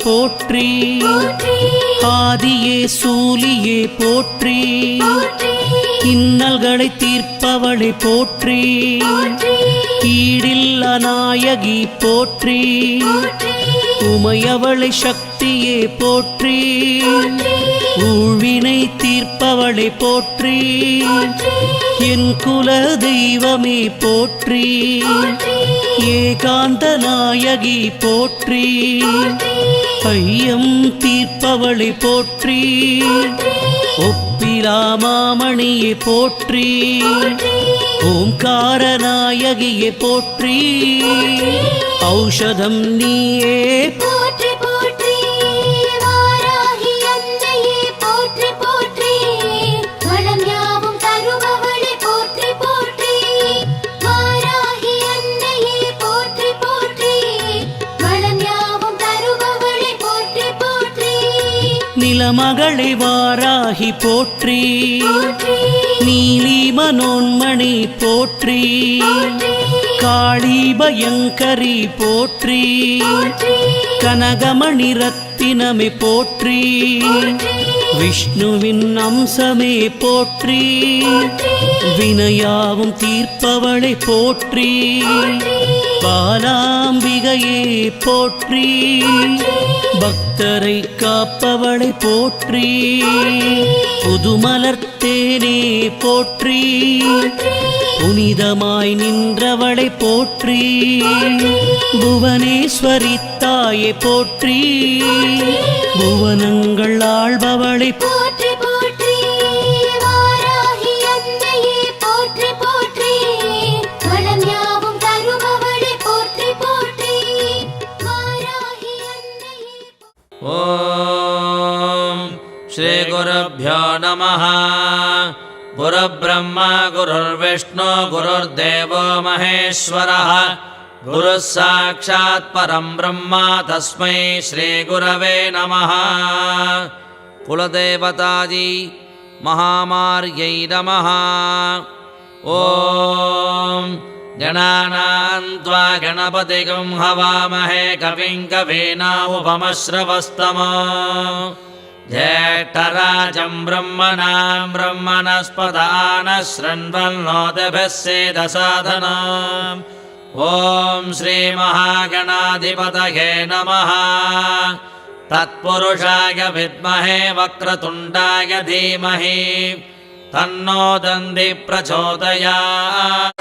போற்றி, ஆதியே சூலியே போற்றி, இன்னல்களை தீர்ப்பவளை போற்றி, ஈடில்ல நாயகி போற்றி, உமையவளை சக்தியே போற்றி, ஊழ்வினை தீர்ப்பவளை போற்றி, என் குல தெய்வமே போற்றி, ஏகாந்த நாயகி போற்றி, ஐயம் தீர்ப்பவளை போற்றி, ஒப்பிலாமாமணியை போற்றி, ஓம்கார நாயகியை போற்றி, ஔஷதம் நீயே போற்றி போற்றி, வாராகி அன்னையே போற்றி போற்றி, வளம் யாவும் தருபவளே போற்றி போற்றி, வாராகி அன்னையே போற்றி போற்றி, வளம் யாவும் தருபவளே போற்றி போற்றி, நிலமகளை வாராகி போற்றி, நீலி மனோன்மணி போற்றி, காளி பயங்கரி போற்றி, கனகமணி ரத்தினமே போற்றி, விஷ்ணுவின் அம்சமே போற்றி, வினையாவும் தீர்ப்பவளை போற்றி, பாலாம்பிகையே போற்றி, பக்தரை காப்பவளை போற்றி, புதுமலர்த்தேனே போற்றி, புனிதமாய் நின்றவளை போற்றி, புவனேஸ்வரி தாயை போற்றி, புவனங்கள் ஆள்பவளை போற்றி போற்றி, வாராகி அன்னையே போற்றி போற்றி, வளம் யாவும் தருபவளே போற்றி போற்றி, வாராகி அன்னையே. ஓம் ஸ்ரீ குருப்யோ நமः. குருப்ரம்மா குருர்விஷ்ணு குருர்தேவோ மகேஸ்வரः, குருः சாட்சாத் பரம் பிரம்மா தஸ்மை ஸ்ரீ குரவே நமः. குலதேவதாஜி மகாமார்யை நமः. ஓம் கணானாம் த்வா கணபதிகம் ஹவாமஹே கவிம் கவீனாமுபமஸ்ரவஸ்தமோ, ज्येष्ठराजं ब्रह्मणां ब्रह्मणस्पदानः शृण्वन्नोतिभिः सेदसाधनम्. ॐ श्रीमहागणाधिपतये नमः. तत्पुरुषाय विद्महे वक्रतुण्डाय धीमहि तन्नो दन्ति प्रचोदयात्.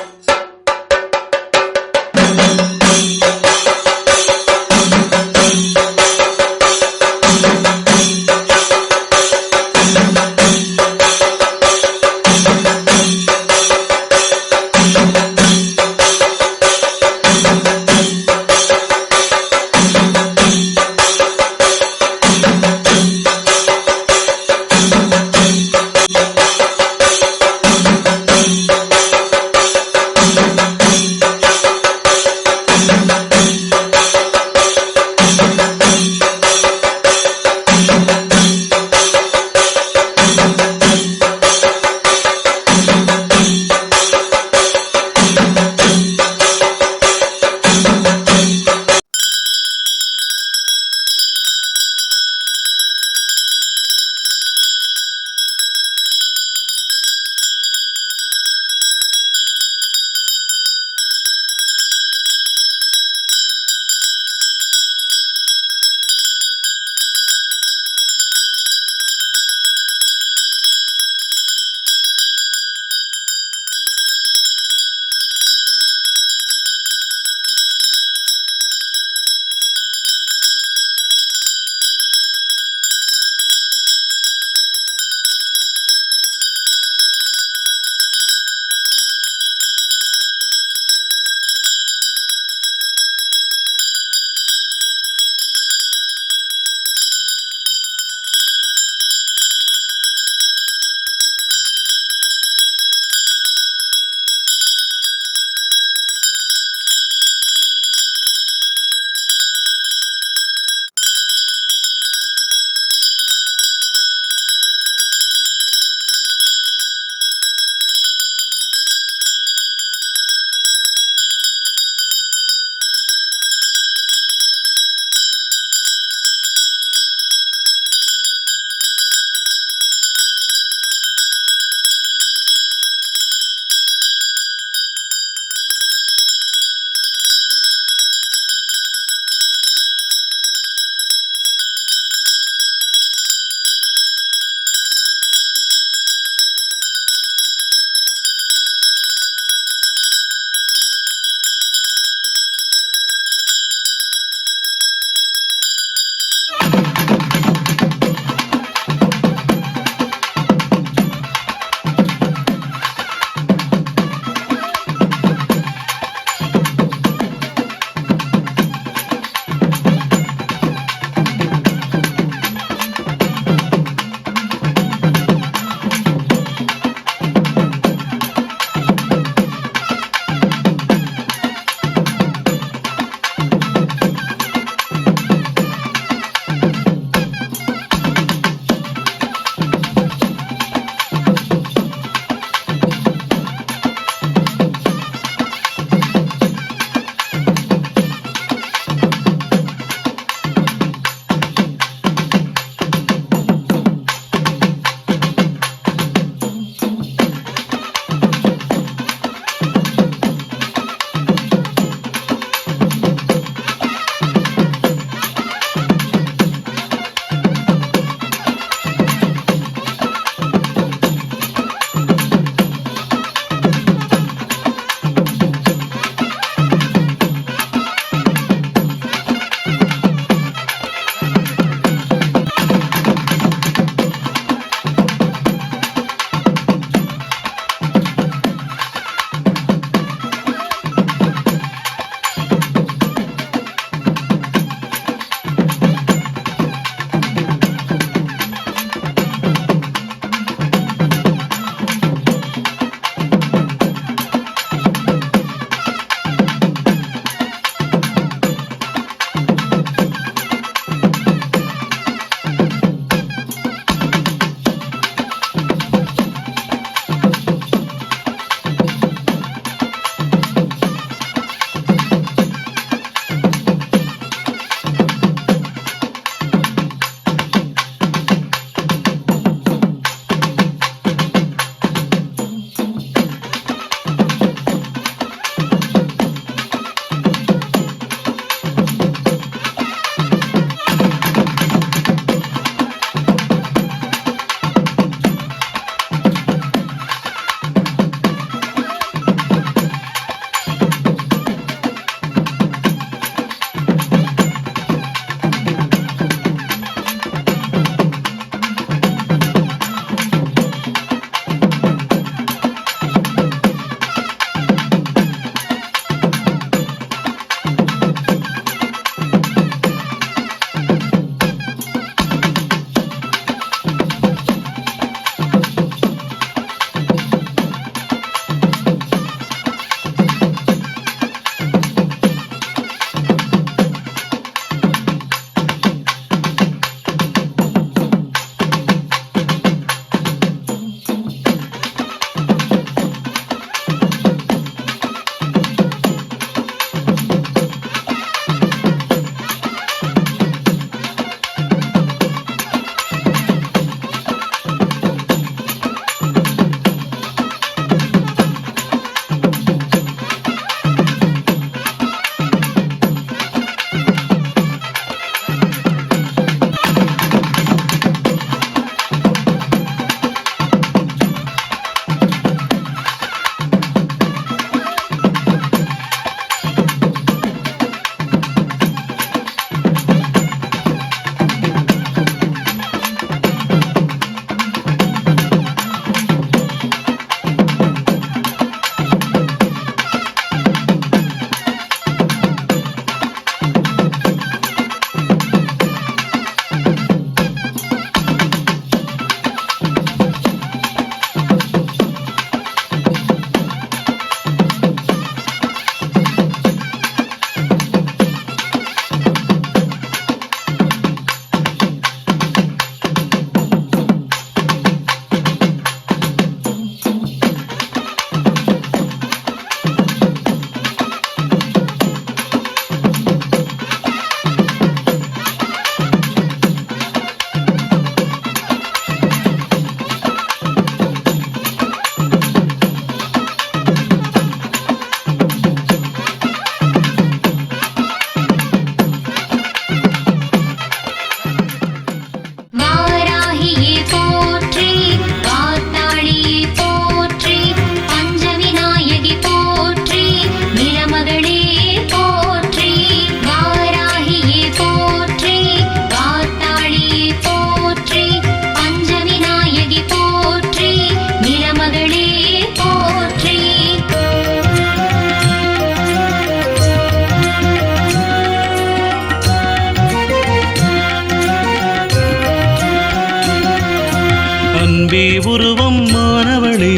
அன்பே உருவம் மானவளே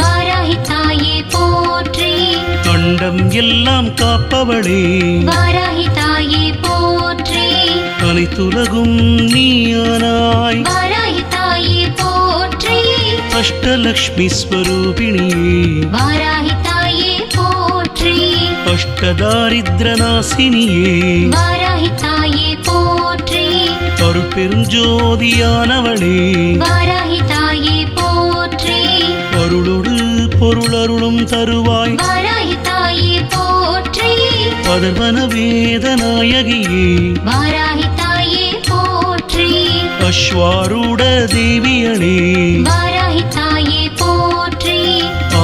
வாராகி தாயே போற்றி அண்டம் எல்லாம் காப்பவளே வாராகி தாயே போற்றி அனைத்துலகும் நீயானாய் வாராகி தாயே போற்றி அஷ்டலக்ஷ்மி ஸ்வரூபிணியே வாராகி தாயே போற்றி அஷ்டதாரித்ர நாசினியே வாராகி தாயே போற்றி அருட்பெருஞ்சோதியானவளே வாராகி தாயே போற்றி அருளொடு பொருளருளும் தருவாய் வாராகி தாயே போற்றி அதர்வன வேதநாயகியே வாராகி தாயே போற்றி அஸ்வாரூட தேவியளே வாராகி தாயே போற்றி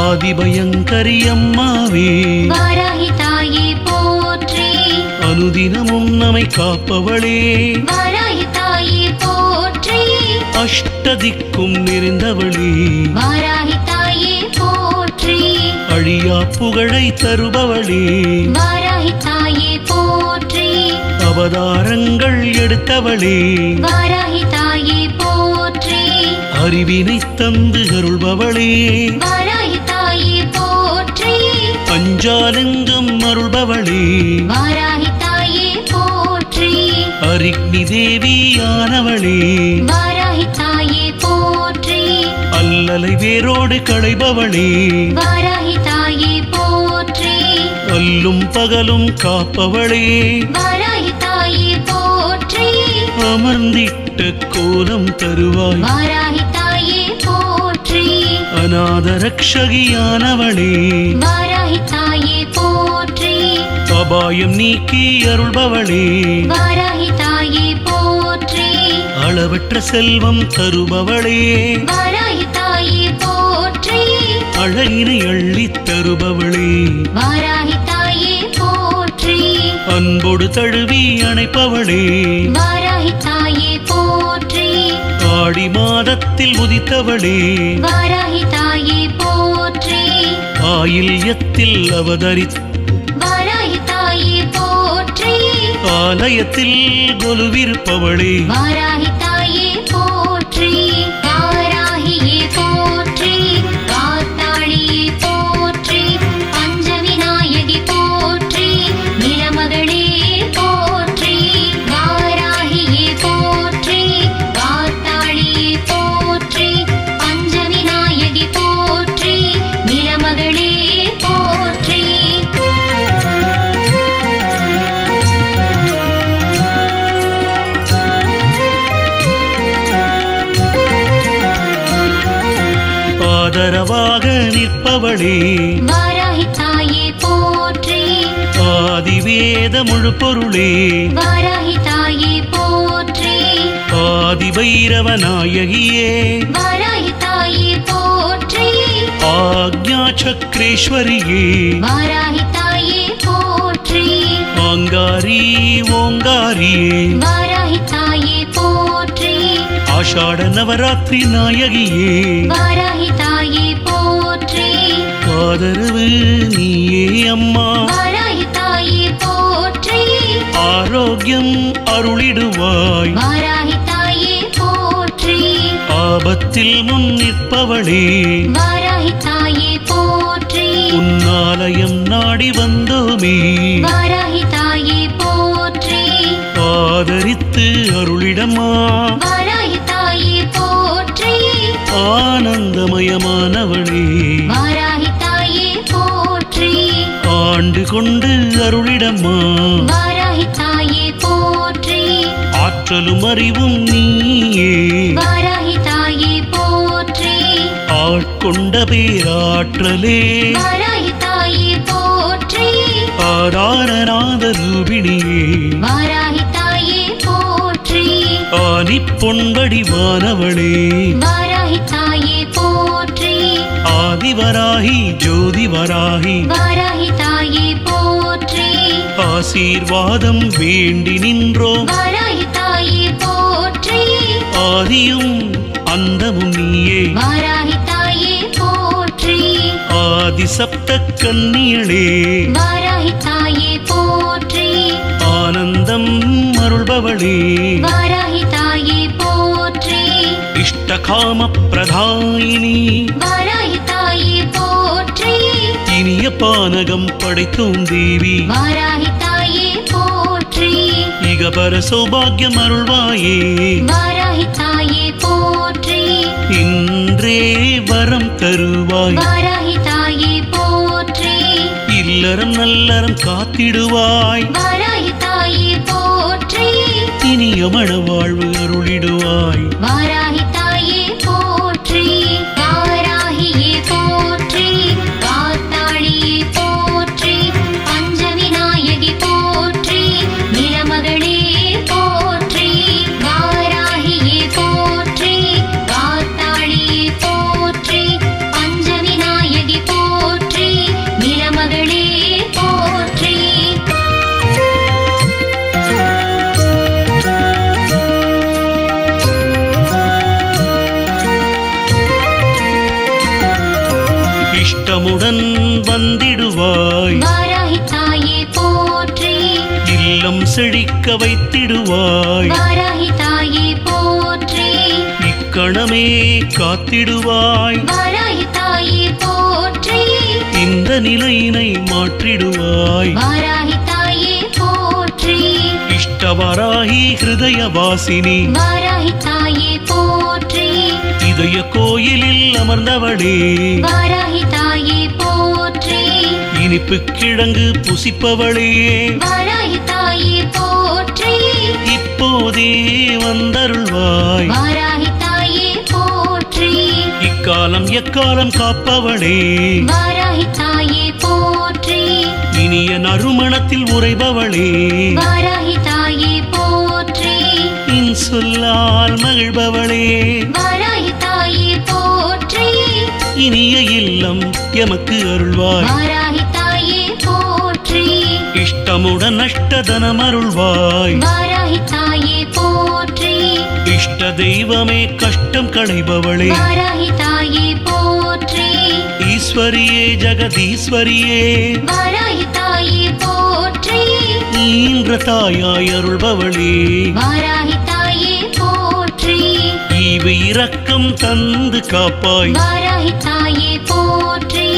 ஆதிபயங்கரி அம்மாவே வாராகி தாயே போற்றி அனுதினமும் நம்மை காப்பவளே வாராகி தாயே போற்றி அஷ்டதிக்கும் நிறைந்தவளே வாராகி தாயே போற்றி அழியா புகழை தருபவளே வாராகி தாயே போற்றி அவதாரங்கள் எடுத்தவளே வாராகி தாயே போற்றி அறிவினை தந்து அருள்பவளே வாராகி தாயே போற்றி பஞ்சாலிங்கம் அருள்பவளே வாராகி தாயே போற்றி அரிக்னி தேவியானவளே வாராகி தாயே போற்றி அல்லலை வேரோடு களைபவளே வாராகி தாயே போற்றி அல்லும் பகலும் காப்பவளே வாராகி தாயே போற்றி அமர்ந்திட்ட கோலம் தருவாய் வாராகி தாயே போற்றி அநாதரக்ஷகியானவளே வாராகி தாயே போற்றி அபாயம் நீக்கி அருள்பவளே வாராகி தாயே போற்றி அளவற்ற செல்வம் தருபவளே வாராகி தாயே போற்றி அழகினை அள்ளித் தருபவளே வாராகி தாயே போற்றி அன்போடு தழுவி அணைப்பவளே வாராகி தாயே போற்றி ஆடி மாதத்தில் உதித்தவளே வாராகி தாயே போற்றி ஆயில்யத்தில் அவதரித் வாராகி தாயே போற்றி ஆலயத்தில் கொலுவிருப்பவளே வாராகி தாயே போற்றி வாராகியே போற்றி காத்தாளியே போற்றி பஞ்சவிநாயகி போற்றி நிலமகளே போற்றி வாராகியே போற்றி காத்தாளியே போற்றி பஞ்சவிநாயகி போற்றி நிலமகளே போற்றி ஆதரவாக நிற்பவளே வாராகி தாயே போற்றி ஆதிவேத முழு பொருளே வாராகி தாயே போற்றி ஆதிபைரவ நாயகியே வாராகி தாயே போற்றி ஆக்ஞா சக்கரேஸ்வரியே வாராகி தாயே போற்றி ஆங்காரி ஓங்காரியே வாராகி தாயே போற்றி ஆஷாட நவராத்திரி நாயகியே வாராகி தாயே போற்றி ஆதரவு நீயே அம்மா வாராகி தாயே போற்றி ஆரோக்கியம் அருளிடுவாய் வாராகி தாயே போற்றி ஆபத்தில் முன் நிற்பவளே வாராகி தாயே போற்றி உன்னாலயம் நாடி வந்தோமே வாராகி தாயே போற்றி ஆதரித்து அருளிடமா வாராகி தாயே போற்றி ஆனந்தமயமானவளே வாராகி தாயே போற்றி ஆண்டு கொண்டு அருளிடமா வாராகி தாயே போற்றி ஆற்றலும் அறிவும் நீயே வாராகி தாயே போற்றி ஆட்கொண்ட பேராற்றலே வாராகி தாயே போற்றி ஆதாரநாத ரூபிணியே வாராகி தாயே போற்றி ஆனி பொன்வடிவானவளே வாராகி தாயே போற்றி ஆதிவராகி ஜோதிவராகி வாராகி தாயே போற்றி ஆசீர்வாதம் வேண்டி நின்றோம் வாராகி தாயே போற்றி ஆதியும் அந்தமும் நீயே வாராகி தாயே போற்றி ஆதிசப்த கன்னியளே வாராகி தாயே போற்றி ஆனந்தம் அருள்பவளே வாராகி தாயே போற்றி இஷ்ட இஷ்டகாம பிரதாயினி வாராகி தாயே போற்றி இனிய பானகம் படைத்தோம் தேவி வாராகி தாயே போற்றி இகபர சௌபாகியம் அருள்வாயே வாராகி தாயே போற்றி இன்றே வரம் தருவாய் வாராகி தாயே போற்றி இல்லறம் நல்லறம் காத்திடுவாய் வாராகி தாயே போற்றி இனிய மண வாழ்வு அருளிடுவாய் வாராகி தாயே போற்றி வாராகியே போற்றி காத்தாளியே போற்றி பஞ்சவிநாயகி போற்றி நிலமகளே போற்றி வாராகியே போற்றி காத்தாளியே போற்றி பஞ்சவிநாயகி போற்றி நிலமகளே போற்றி இஷ்டமுடன் வந்திடுவாய் வாராகி தாயே போற்றி இல்லம் செழிக்க வைத்திடுவாய் வாராகி தாயே போற்றி இக்கணமே காத்திடுவாய் வாராகி தாயே போற்றி இந்த நிலையினை மாற்றிடுவாய் வாராகி தாயே போற்றி இஷ்டவராகி ஹிருதய வாசினி வாராகி தாயே போற்றி இதய கோயிலில் அமர்ந்தவளே வாராகி தாயே போற்றி இனிப்பு கிழங்கு புசிப்பவளே வாராகி தாயே போற்றி இப்போதே வந்தருள்வாய் வாராகி தாயே போற்றி இக்காலம் எக்காலம் காப்பவளே வாராகி தாயே போற்றி இனிய நறுமணத்தில் உறைபவளே வாராகி தாயே போற்றி இன்சொல்லால் மகிழ்பவளே வாராகி தாயே போற்றி இனிய இல்லம் எமக்கு அருள்வாய் வாராகி தாயே போற்றி இஷ்டமுடன் அஷ்டதனம் அருள்வாய் வாராகி தாயே போற்றி இஷ்ட தெய்வமே கஷ்டம் களைபவளே வாராகி தாயே போற்றி ஈஸ்வரியே ஜெகதீஸ்வரியே வாராகி தாயே போற்றி ஈன்ற தாயாய் அருள்பவளே வாராகி தாயே போற்றி ஈவு இரக்கம் தந்து காப்பாய் வாராகி தாயே போற்றி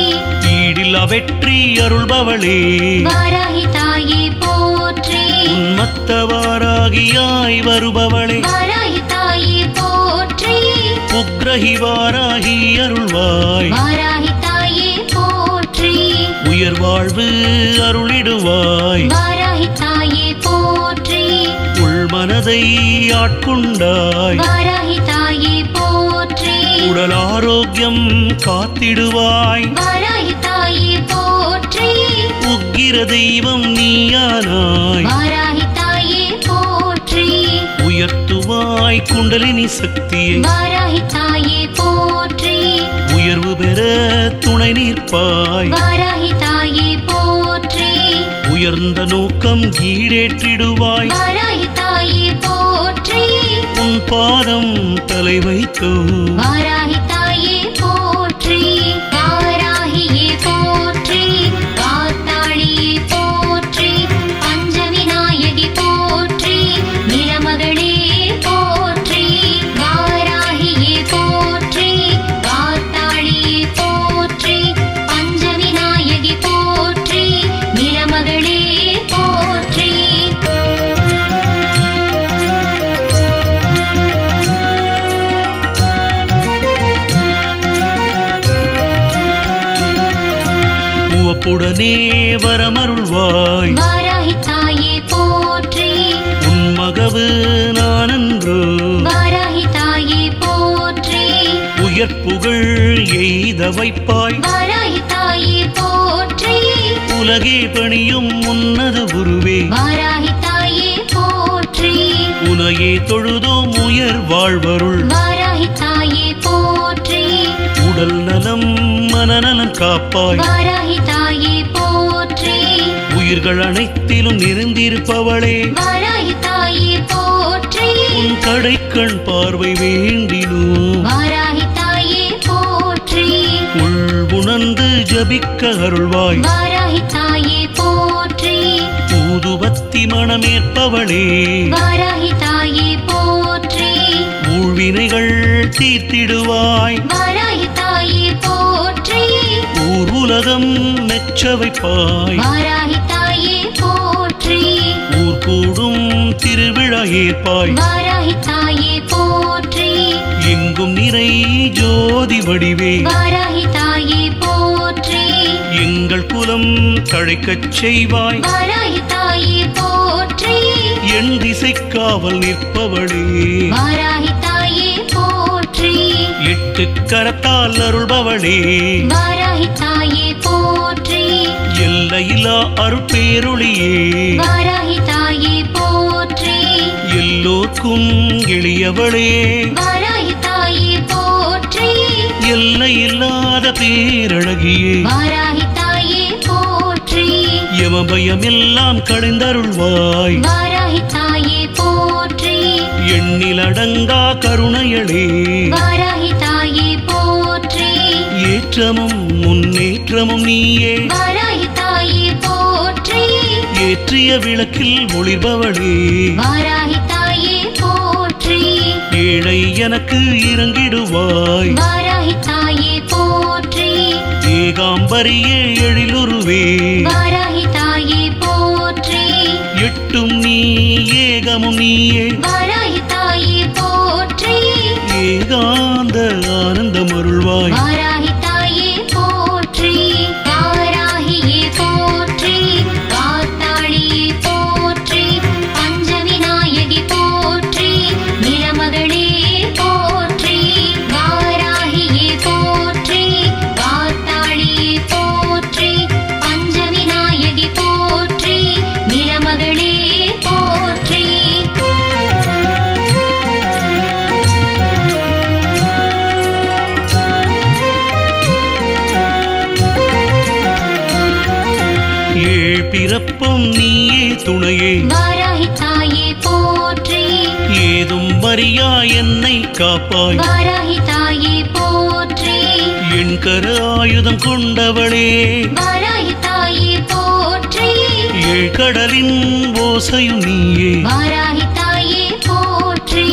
ஈடில்லா வெற்றி அருள்பவளே வாராகி தாயே போற்றி உன்மத்தவாராகியாய் வருபவளே வாராகி தாயே போற்றி உக்ரஹிவாராகி அருள்வாய் வாராகி தாயே போற்றி உயர் வாழ்வு அருளிடுவாய் வாராகி தாயே போற்றி உள்மனதை ஆட்கொண்டாய் வாராகி தாயே போற்றி உடல் ஆரோக்கியம் காத்திடுவாய் வாராகி தாயே போற்றி உக்கிர தெய்வம் நீயானாய் வாராகி தாயே போற்றி உயர்த்துவாய் குண்டலினி சக்தியை வாராகி தாயே போற்றி உயர்வு பெற துணை நிற்பாய் வாராகி தாயே போற்றி உயர்ந்த நோக்கம் ஈடேற்றிடுவாய் வாராகி தாயே போற்றி உன் பாதம் தலை வைத்தோ வாராகி தாயே போற்றி வாராகியே போற்றி காத்தாளியே போற்றி பஞ்சவிநாயகி போற்றி நிலமகளே போற்றி வாராகியே போற்றி காத்தாளியே போற்றி பஞ்சவிநாயகி போற்றி நிலமகளே போற்றி உவப்புடனே வரமருள்வாய் வாராகி தாயே போற்றி உன் மகவு நானன்றோ வாராகி தாயே போற்றி உயர் புகழ் எய்த வைப்பாய் வாராகி தாயே போற்றி உலகே பணியும் உன்னத குருவே வாராகி தாயே போற்றி உனையே தொழுதோம் உயர் வாழ்வருள் வாராகி தாயே போற்றி உடல் நலம் மனநலம் காப்பாய் வாராகி தாயே போற்றி உயிர்கள் அனைத்திலும் நிறைந்திருப்பவளே வாராகி தாயே போற்றி உன் கடைக்கண் பார்வை வேண்டினோம் வாராகி தாயே போற்றி உள் உணர்ந்து ஜபிக்க அருள்வாய் வாராகி தாயே போற்றி ஊதுபத்தி மணமேற்பவளே வாராகி தாயே போற்றி ஊழ்வினைகள் தீர்த்திடுவாய் வாராகி தாயே போற்றி ஊர் உலகம் மெச்ச வைப்பாய் வாராகி தாயே போற்றி ஊர் கூடும் திருவிழா ஏற்பாய் வாராகி தாயே போற்றி எங்கும் நிறை ஜோதி வடிவே வாராகி தாயே போற்றி எங்கள் குலம் தழைக்கச் செய்வாய் வாராகி தாயே போற்றி என் திசை காவல் நிற்பவளே வாராகி தாயே போற்றி எட்டு கரத்தால் அருள்பவளே வாராகி தாயே போற்றி எல்லையில்லா அருட்பேரொளியே வாராகி தாயே போற்றி எல்லோர்க்கும் எளியவளே வாராகி தாயே போற்றி எல்லையில்லாத பேரழகியே வாராகி தாயே போற்றி யமபயமெல்லாம் களைந்தருள்வாய் வாராகி தாயே போற்றி எண்ணிலடங்கா கருணையளே வாராகி தாயே போற்றி ஏற்றமும் முன்னேற்றமும் நீயே வாராகி தாயே போற்றி ஏற்றிய விளக்கில் ஒளிர்பவளே வாராகி தாயே போற்றி ஏழை எனக்கு இறங்கிடுவாய் வாராகி தாயே போற்றி ஏகாம்பரியே எழிலுருவே வாராகி தாயே போற்றி எட்டும் நீ ஏகமும் நீயே வாராகி தாயே போற்றி ஏகாந்த ஆனந்தம் அருள்வாய் வாராகி தாயே போற்றி வாராகியே போற்றி காத்தாளியே போற்றி பஞ்சவிநாயகி போற்றி நிலமகளே போற்றி வாராகியே போற்றி காத்தாளியே போற்றி பஞ்சவிநாயகி போற்றி நிலமகளே போற்றி ஏழ் பிறப்பும் நீயே துணையே வாராகி தாயே போற்றி ஏதும் வரியா என்னை காப்பாய் வாராகி தாயே போற்றி என் கர ஆயுதம் கொண்டவளே வாராகி தாயே போற்றி ஏழ் கடலின் ஓசையும் நீயே வாராகி தாயே போற்றி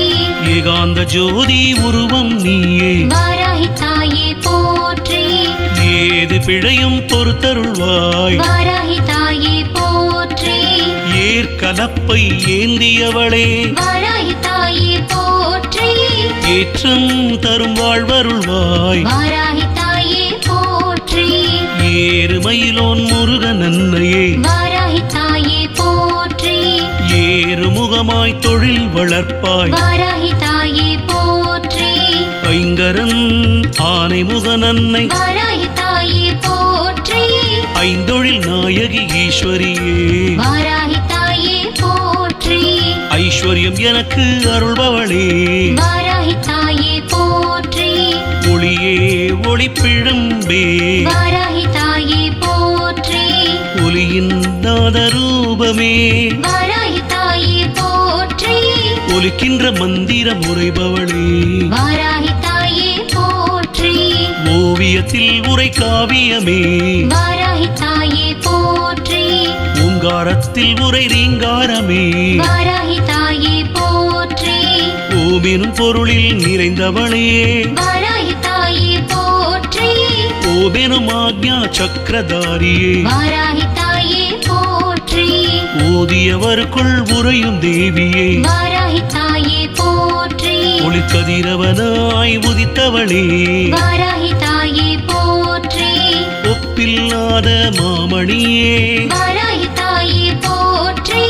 ஏகாந்த ஜோதி உருவம் நீயே வாராகி தாயே போற்றி ஏது பிழையும் பொறுத்தருள்வாய் வாராகி தாயே போற்றி ஏற்கலப்பை ஏந்தியவளே வாராகி தாயே போற்றி ஏற்றம் தரும் வாழ்வருள்வாய் வாராகி தாயே போற்றி ஏறுமயிலோன் முருகன் அன்னையே வாராகி தாயே போற்றி ஏறுமுகமாய் தொழில் வளர்ப்பாய் வாராகி தாயே போற்றி ஐங்கரன் ஆனை முகன் அன்னை வாராகி தாயே போற்றி ஐந்தொழில் நாயகி ஈஸ்வரியே வாராகி தாயே போற்றி ஐஸ்வர்யம் எனக்கு அருள்பவளே வாராகி தாயே போற்றி ஒளியே ஒளிப்பிழம்பே வாராகி தாயே போற்றி ஒளியின் நாத ரூபமே வாராகி தாயே போற்றி ஒலிக்கின்ற மந்திரம் உரைபவளே வாராகி தாயே போற்றி ஓவியத்தில் உரை காவியமே வாராகி தாயே போற்றி ஓங்காரத்தில் உரை ரீங்காரமே வாராகி தாயே போற்றி ஓமெனும் பொருளில் நிறைந்தவளே வாராகி தாயே போற்றி ஓமெனும் ஆக்ஞா சக்கரதாரியே வாராகி தாயே போற்றி ஓதியவருக்குள் உறையும் தேவியே வாராகி தாயே போற்றி ஒளிக்கதிரவனாய் உதித்தவளே வாராகி தாயே போற்றி ஒப்பில்லாத மாமணியே வாராகி தாயே போற்றி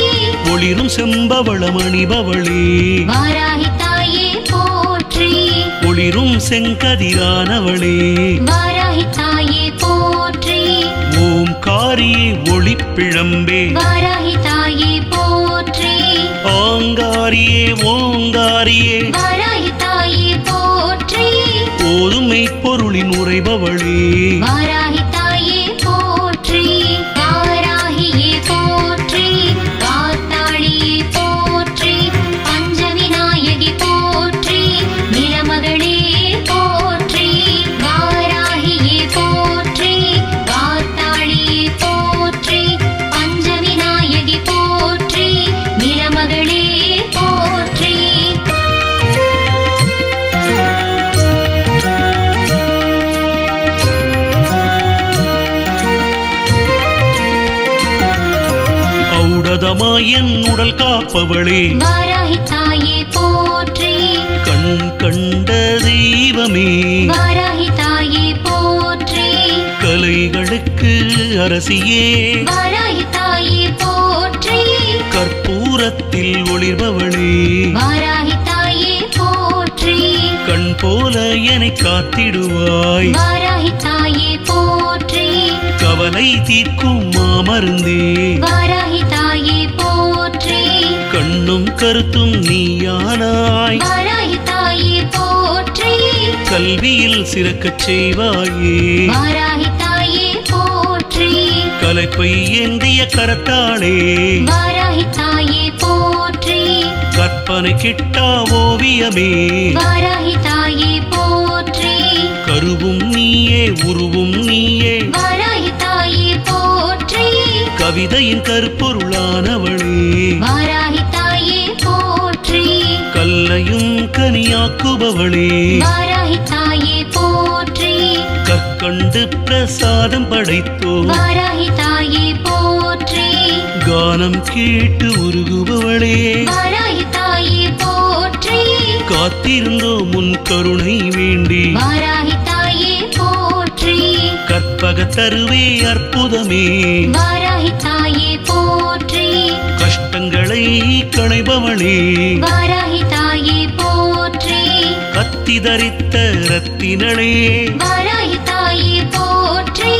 ஒளிரும் செம்பவளம் அணிபவளே வாராகி தாயே போற்றி ஒளிரும் செங்கதிரானவளே வாராகி தாயே போற்றி ஓம்காரியே ஒளிப்பிழம்பே வாராகி தாயே போற்றி ஆங்காரியே ஓங்காரியே வாராகி தாயே போற்றி ஓதுமை பொருளின் உரைபவளே வாராகி தாயே போற்றி வாராகியே போற்றி காத்தாளியே போற்றி பஞ்சவிநாயகி போற்றி நிலமகளே போற்றி வாராகியே போற்றி காத்தாளியே போற்றி பஞ்சவிநாயகி போற்றி நிலமகளே போற்றி கவசமாய் என் உடல் காப்பவளே வாராகி தாயே போற்றி கண் கண்ட தெய்வமே வாராகி தாயே போற்றி கலைகளுக்கு அரசியே வாராகி தாயே போற்றி கற்பூரத்தில் ஒளிர்பவளே வாராகி தாயே போற்றி கண் போல என்னை காத்திடுவாய் வாராகி தாயே போற்றி கவலை தீர்க்கும் மாமருந்தே வாராகி தாயே போற்றி கண்ணும் கருத்தும் நீயானாய் வாராகி தாயே போற்றி கல்வியில் சிறக்கச் செய்வாயே வாராகி தாயே போற்றி கலைப்பை ஏந்திய கரத்தாளே வாராகி தாயே போற்றி கற்பனை கிட்டா ஓவியமே வாராகி தாயே போற்றி கருவும் நீயே உருவும் நீயே வாராகி தாயே போற்றி கவிதையின் கருப்பொருளானவளே வாராகி தாயே போற்றி கல்லையும் கனியாக்குபவளே வாராகி தாயே போற்றி கற்கண்டு பிரசாதம் படைத்தோ வாராகி தாயே போற்றி கானம் கேட்டு உருகுபவளே வாராகி தாயே போற்றி காத்திருந்தோ முன் கருணை வேண்டி வாராகி தாயே போற்றி கற்பக தருவே அற்புதமே வாராகி தாயே போற்றி கஷ்டங்களை களைபவளே வாராகி தாயே போற்றி கத்தி தரித்த ரத்தினளே வாராகி தாயே போற்றி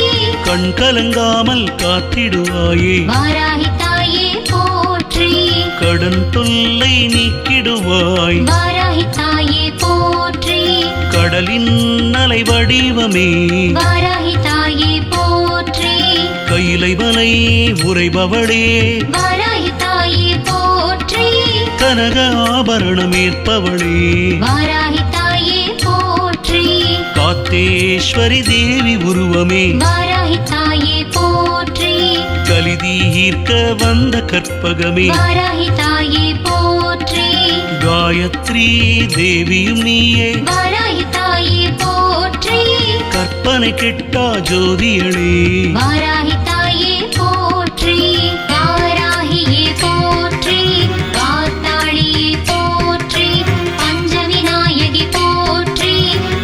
கண் கலங்காமல் காத்திடுவாயே வாராகி தாயே போற்றி கடன் தொல்லை நீக்கிடுவாய் வாராகி தாயே போற்றி கடலின் அலை வடிவமே வாராகி தாயே போற்றி கைலை மலை உரைபவளே வாராகி தாயே போற்றி கனக ஆபரணம் ஏற்பவளே வாராகி தாயே போற்றி காத்தேஸ்வரி தேவி உருவமே வாராகி தாயே போற்றி கலிதீர்க்க வந்த கற்பகமே வாராகி தாயே போற்றி காயத்ரி தேவியும் நீயே வாராகி தாயே போற்றி கற்பனை கெட்டா ஜோதியளே வாராகி தாயே போற்றி வாராகியே போற்றி காத்தாளியே போற்றி பஞ்சவிநாயகி போற்றி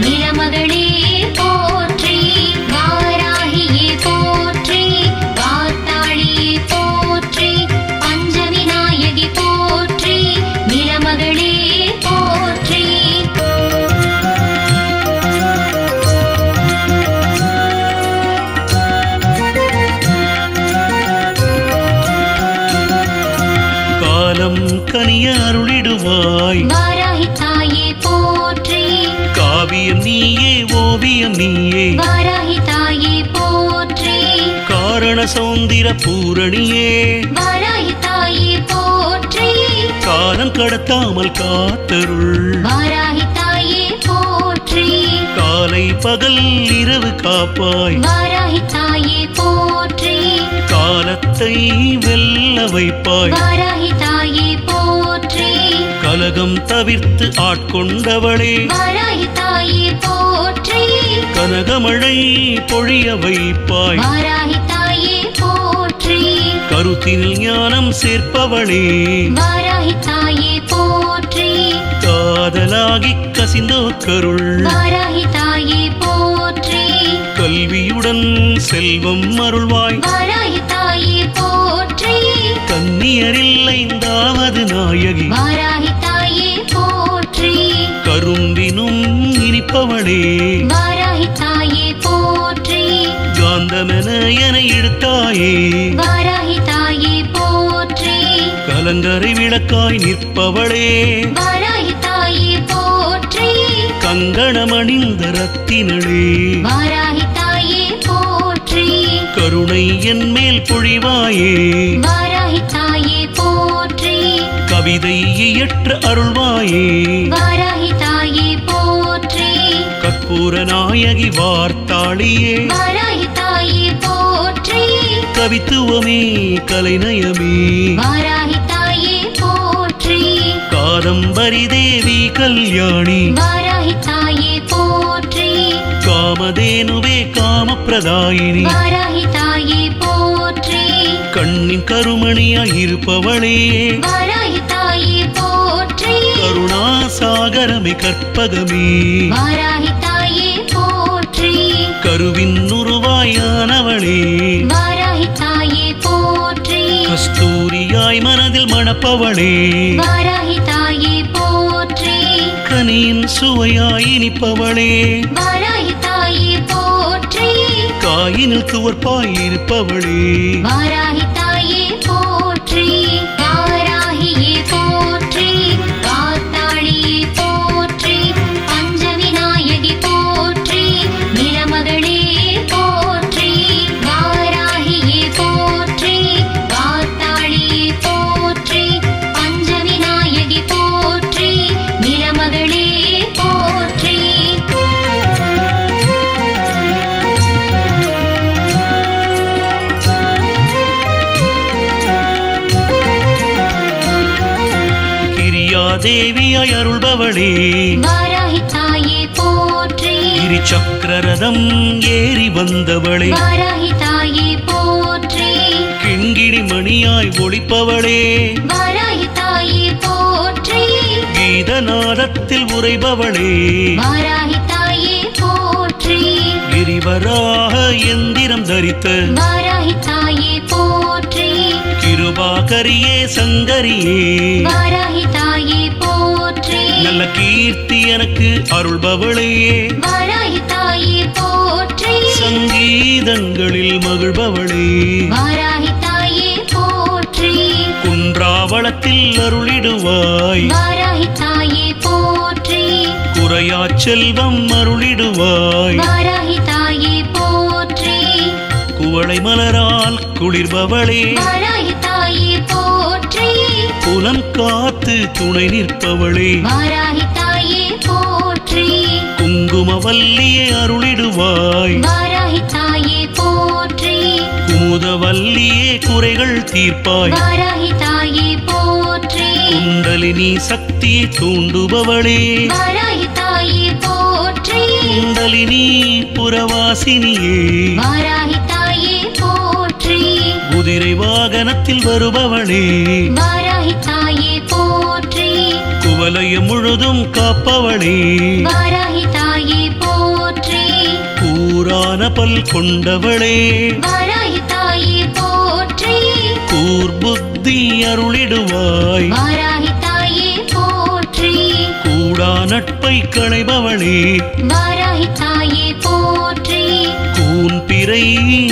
நிலமகளே போற்றி வாராகியே போற்றி காத்தாளியே போற்றி பஞ்சவிநாயகி போற்றி நிலமகளே போற்றி காலம் கனிய அருளிடுவாய் வாராகி தாயே போற்றி காவியம் நீயே ஓவியம் நீயே வாராகி தாயே போற்றி காரண சௌந்திர பூரணியே வாராகி தாயே போற்றி காலம் கடத்தாமல் காத்தருள் வாராகி தாயே போற்றி காலை பகல் இரவு காப்பாய் வாராகி தாயே போற்றி காலத்தை வெல்ல வைப்பாய் வாராகி தாயே போற்றி கலகம் தவிர்த்து ஆட்கொண்டவளே வாராகி தாயே போற்றி கனகமழை பொழிய வைப்பாய் வாராகி தாயே போற்றி கருத்தில் ஞானம் சேர்ப்பவளே வாராகி தாயே போற்றி காதலாகி கசிந்தோர் கருள் வாராகி தாயே போற்றி கல்வியுடன் செல்வம் அருள்வாய் வாராகி தாயே போற்றி கன்னியரில் ஐந்தாவது நாயகி வாராகி தாயே போற்றி கரும்பினும் இனிப்பவளே வாராகி தாயே போற்றி காந்தமென என இழுத்தாயே வாராகி தாயே போற்றி கலங்கரை விளக்காய் நிற்பவளே வாராகி தாயே போற்றி கங்கணமணிந்த ரத்தினளே வாராகி தாயே போற்றி கருணை என் மேல் பொழிவாயே வாராகி தாயே போற்றி கவிதை இயற்ற அருள்வாயே வாராகி தாயே போற்றி கற்பூர நாயகி வார்த்தாளியே வாராகி தாயே போற்றி கவித்துவமே கலைநயமே வாராகி தாயே போற்றி காதம்பரி தேவி கல்யாணி வாராகி தாயே போற்றி காமதேனுவே காமப்பிரதாயினி வாராகி தாயே போற்றி கண்ண கண்ணின் கருமணியாய் இருப்பவளே வாராகி தாயே போற்றி கருணாசாகரமே கற்பகமே வாராகி தாயே போற்றி கருவின் உருவாயானவளே வாராகி தாயே போற்றி கஸ்தூரியாய் மனதில் மணப்பவளே வாராகி தாயே போற்றி கனியின் சுவையாய் இனிப்பவளே வாராகி தாயே போற்றி காயினில் துவர்ப்பாய் இருப்பவளே வாராகி தாயே போற்றி வாராகியே போற்றி காத்தாளியே போற்றி பஞ்சவிநாயகி போற்றி நிலமகளே போற்றி வாராகியே போற்றி காத்தாளியே போற்றி பஞ்சவிநாயகி போற்றி நிலமகளே போற்றி தேவியாய் அருள்பவளே வாராகி தாயே போற்றி கிரி சக்கரரதம் ஏறி வந்தவளே வாராகி தாயே போற்றி கிண்கிணி மணியாய் ஒளிப்பவளே வாராகி தாயே போற்றி கீதநாதத்தில் உரைபவளே வாராகி தாயே போற்றி கிரிவராக எந்திரம் தரித்த வாராகி தாயே போற்றி கிருபாகரியே சங்கரியே வாராகி தாயே போற்றி நல்ல கீர்த்தி எனக்கு அருள்பவளே வாராகி தாயே போற்றி சங்கீதங்களில் மகிழ்பவளே வாராகி தாயே போற்றி குன்றாவளத்தில் அருளிடுவாய் வாராகி தாயே போற்றி குறையா செல்வம் அருளிடுவாய் வாராகி தாயே போற்றி குவளை மலரால் குளிர்பவளே வாராகி தாயே போற்றி புலம் காத்து துணை நிற்பவளே வாராகி தாயே போற்றி குங்குமவல்லியே அருளிடுவாய் வாராகி தாயே போற்றி குமுதவல்லியே குறைகள் தீர்ப்பாய் வாராகி தாயே போற்றி குண்டலினி சக்தியை தூண்டுபவளே வாராகி தாயே போற்றி குண்டலினி புறவாசினியே வாராகி தாயே போற்றி குதிரை வாகனத்தில் வருபவளே வாராகி தாயே போற்றி குவலயம் முழுதும் காப்பவளே வாராகி தாயே போற்றி கூரான பல் கொண்டவளே வாராகி தாயே போற்றி கூர்புத்தி அருளிடுவாய் வாராகி தாயே போற்றி கூடா நட்பை களைபவளே வாராகி தாயே போற்றி கூன் பிறை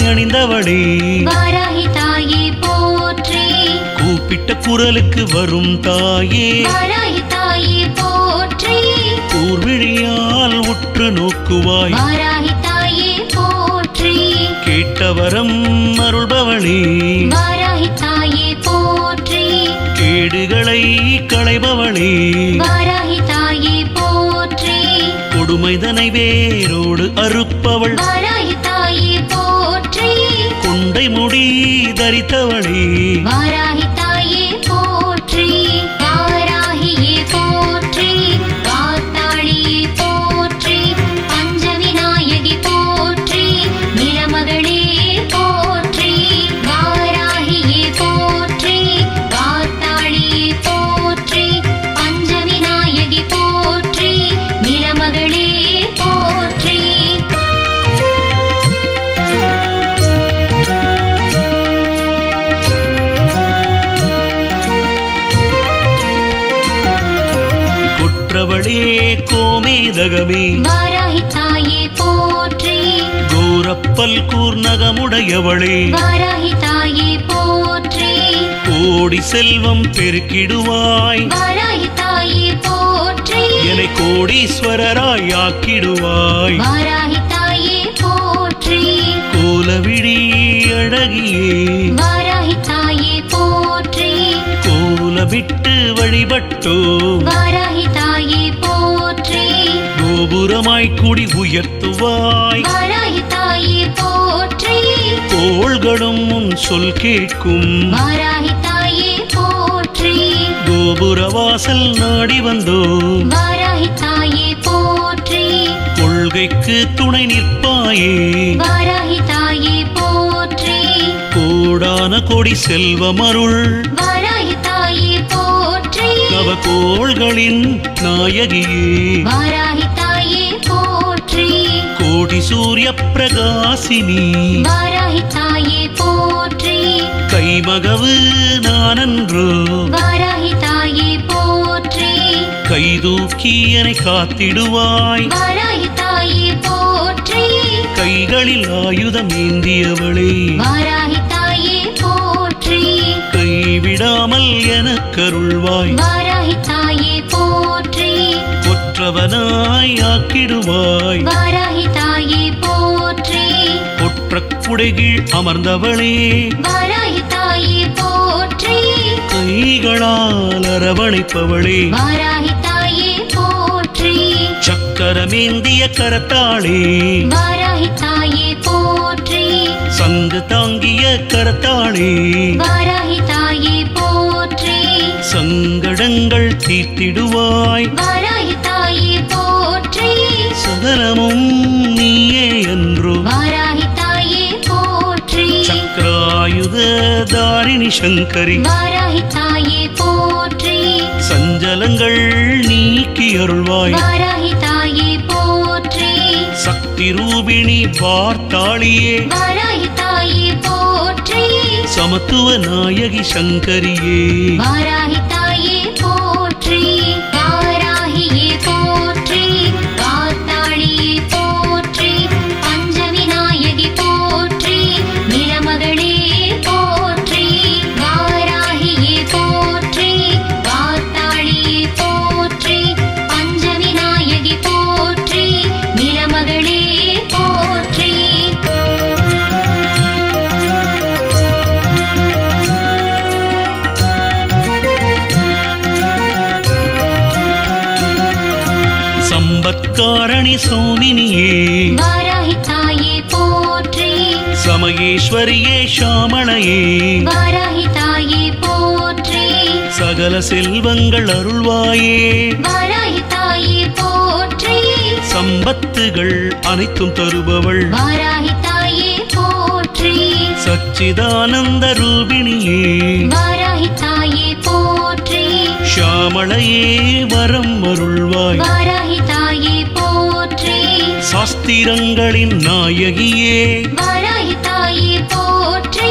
அணிந்தவளே வாராகி தாயே போற்றி கூப்பிட்ட குரலுக்கு வரும் தாயே வாராகி தாயே போற்றி கூர்விழியால் உற்று நோக்குவாய் வாராகி தாயே போற்றி கேட்டவரம் அருள்பவளே வாராகி தாயே போற்றி கேடுகளை களைபவளே வாராகி தாயே போற்றி கொடுமைதனை வேரோடு அறுப்பவள் வாராகி தாயே போற்றி கொண்டை முடி தரித்தவளே வாராகி தாயே போற்றி வாராகியே போற்றி காத்தாளியே போற்றி பஞ்சவிநாயகி போற்றி நிலமகளே போற்றி வாராகியே போற்றி காத்தாளியே போற்றி பஞ்சவிநாயகி போற்றி நிலமகளே போற்றி கொற்றவளே கோமேதகமே வாராகி தாயே போற்றி கோரப்பல் கூர்நகமுடையவளே வாராகி தாயே போற்றி கோடி செல்வம் பெருக்கிடுவாய் வாராகி தாயே போற்றி என்னை கோடீஸ்வரராய் ஆக்கிடுவாய் வாராகி தாயே போற்றி கோலவிழி அழகியே வாராகி தாயே போற்றி கோலமிட்டு வழிபட்டோ வாராகி தாயே போற்றி கோபுரமாய் குடி உயர்த்துவாய் வாராகி தாயே போற்றி கோள்களும் உன் சொல் கேட்கும் வாராகி தாயே போற்றி கோபுரவாசல் நாடி வந்தோ வாராகி தாயே போற்றி கொள்கைக்கு துணை நிற்பாயே வாராகி தாயே போற்றி கோடி கோடான கோடி செல்வமருள் வாராகி தாயே போற்றி நவகோள்களின் நாயகியே வாராகி தாயே போற்றி கோடி சூரிய பிரகாசினி வாராகி தாயே போற்றி கைமகவு நானன்றோ வாராகி தாயே போற்றி கைதூக்கி என்னை காத்திடுவாய் வாராகி தாயே போற்றி கைகளில் ஆயுதம் ஏந்தியவளே வாராகி தாயே போற்றி கைவிடாமல் எனக்கருள்வாய் வாராகி தாயே போற்றி கொற்றவனாய் ஆக்கிடுவாய் வாராகி தாயே போற்றி கொற்ற குடைகீழ் அமர்ந்தவளே வாராகி தாயே போற்றி கைகளால் அரவணைப்பவளே வாராகி தாயே போற்றி சக்கரமேந்திய கரத்தாளே வாராகி தாயே போற்றி சங்கு தாங்கிய கரத்தாளே வாராகி தாயே போற்றி சங்கடங்கள் தீர்த்திடுவாய் வாராகி தாயே போற்றி சகலமும் நீயே என்றோ வாராகி தாயே போற்றி சக்கராயுத தாரிணி சங்கரி வாராகி தாயே போற்றி சஞ்சலங்கள் நீக்கி அருள்வாய் வாராகி தாயே போற்றி சக்தி ரூபிணி பார்த்தாளியே வாராகி தாயே போற்றி சமத்துவ நாயகி சங்கரியே வாராகி தாயே போற்றி வாராகியே போற்றி காத்தாளியே போற்றி பஞ்சவிநாயகி போற்றி நிலமகளே போற்றி வாராகியே போற்றி காத்தாளியே போற்றி பஞ்சவிநாயகி போற்றி நிலமகளே போற்றி சம்பத்காரணி சோனினியே வாராகி தாயே போற்றி சமயேஸ்வரியே ஷாமளையே வாராகி தாயே போற்றி சகல செல்வங்கள் அருள்வாயே வாராகி தாயே போற்றி சம்பத்துகள் அனைத்தும் தருபவள் வாராகி தாயே போற்றி சச்சிதானந்த ரூபிணியே வாராகி தாயே போற்றி ஷாமளையே வரம் அருள்வாய் வாராகி தாயே போற்றி சாஸ்திரங்களின் நாயகியே வாராகி தாயே போற்றி